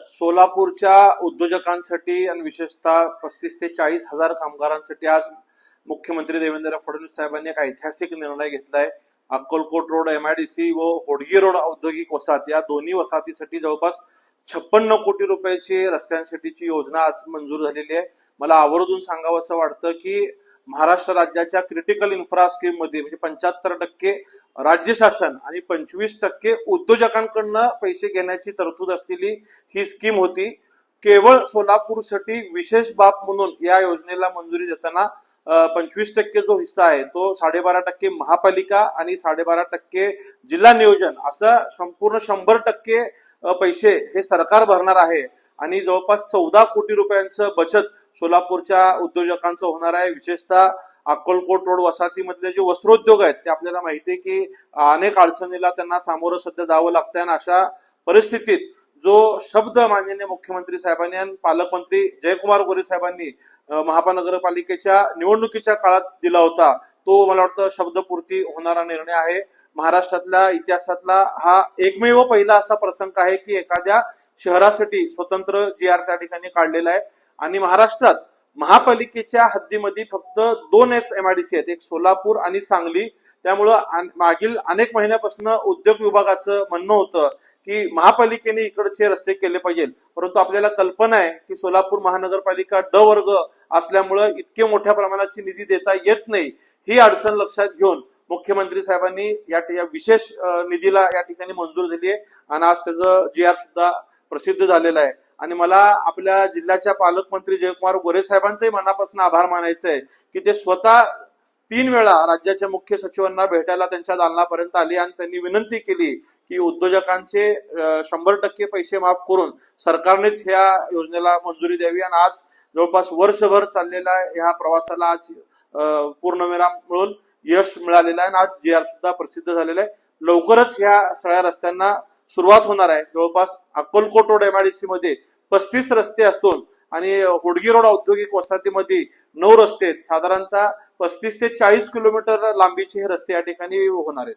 सोलापूरच्या उद्योजकांसाठी आणि विशेषतः 35 ते 40 हजार कामगारांसाठी आज मुख्यमंत्री देवेंद्र फडणवीस साहेबांनी एक ऐतिहासिक निर्णय घेतलाय। अक्कलकोट रोड MIDC व होडगी रोड औद्योगिक वसाहत या दोन्ही वसाहतीसाठी जवळपास 56 कोटी रुपयाची रस्त्यांसाठीची योजना आज मंजूर झालेली आहे। मला आवर्जून सांगावं असं वाटतं की महाराष्ट्र राज्याच्या क्रिटिकल इन्फ्रा स्कीम मध्ये म्हणजे 75% राज्य शासन आणि 25% उद्योजकांकडनं पैसे घेण्याची तरतूद असलेली ही स्कीम होती। केवळ सोलापूरसाठी विशेष बाब म्हणून या योजनेला मंजुरी देताना 25% जो हिस्सा आहे तो 12.5% महापालिका आणि 12.5% जिल्हा नियोजन असं संपूर्ण 100% पैसे हे सरकार भरणार आहे आणि जवळपास 14 कोटी रुपयांचं बचत सोलापूरच्या उद्योजकांचं होणार आहे। विशेषतः अक्कलकोट रोड वसाहतीमधले जे वस्त्रोद्योग आहेत ते आपल्याला माहिती आहे की अनेक अडचणीला त्यांना सामोरं सध्या जावं लागतंय आणि अशा परिस्थितीत जो शब्द माननीय मुख्यमंत्री साहेबांनी आणि पालकमंत्री जयकुमार गोरे साहेबांनी महानगरपालिकेच्या निवडणुकीच्या काळात दिला होता तो मला वाटतं शब्दपूर्ती होणारा निर्णय आहे। महाराष्ट्रातल्या इतिहासातला हा एकमेव पहिला असा प्रसंग आहे की एखाद्या शहरासाठी स्वतंत्र GR त्या ठिकाणी काढलेला आहे आणि महाराष्ट्रात महापालिकेच्या हद्दीमध्ये फक्त 2च MIDC आहेत, एक सोलापूर आणि सांगली। त्यामुळं मागील अनेक महिन्यापासून उद्योग विभागाचं म्हणणं होतं की महापालिकेने इकडचे रस्ते केले पाहिजे, परंतु आपल्याला कल्पना आहे की सोलापूर महानगरपालिका D वर्ग असल्यामुळे इतके मोठ्या प्रमाणाची निधी देता येत नाही। ही अडचण लक्षात घेऊन मुख्यमंत्री साहेबांनी या विशेष निधीला या ठिकाणी मंजूर दिली आहे आणि आज त्याचं GR सुद्धा प्रसिद्ध झालेलं आहे। आणि मला आपल्या जिल्ह्याच्या पालकमंत्री जयकुमार गोरे साहेबांचंही मनापासून आभार मानायचे आहे की ते स्वतः 3 वेळा राज्याच्या मुख्य सचिवांना भेटायला त्यांच्या दालनापर्यंत आले आणि त्यांनी विनंती केली की उद्योजकांचे 100% पैसे माफ करून सरकारनेच ह्या योजनेला मंजुरी द्यावी आणि आज जवळपास वर्षभर चाललेल्या ह्या प्रवासाला आज पूर्णविराम मिळून यश मिळालेलं आहे आणि आज GR सुद्धा प्रसिद्ध झालेलं आहे। लवकरच ह्या सगळ्या रस्त्यांना सुरुवात होणार आहे। जवळपास अक्कलकोट रोड MIDC मध्ये 35 रस्ते असून आणि होडगी रोड औद्योगिक वसाहतीमध्ये 9 रस्ते आहेत। साधारणतः 35 ते 40 किलोमीटर लांबीचे हे रस्ते या ठिकाणी होणार आहेत।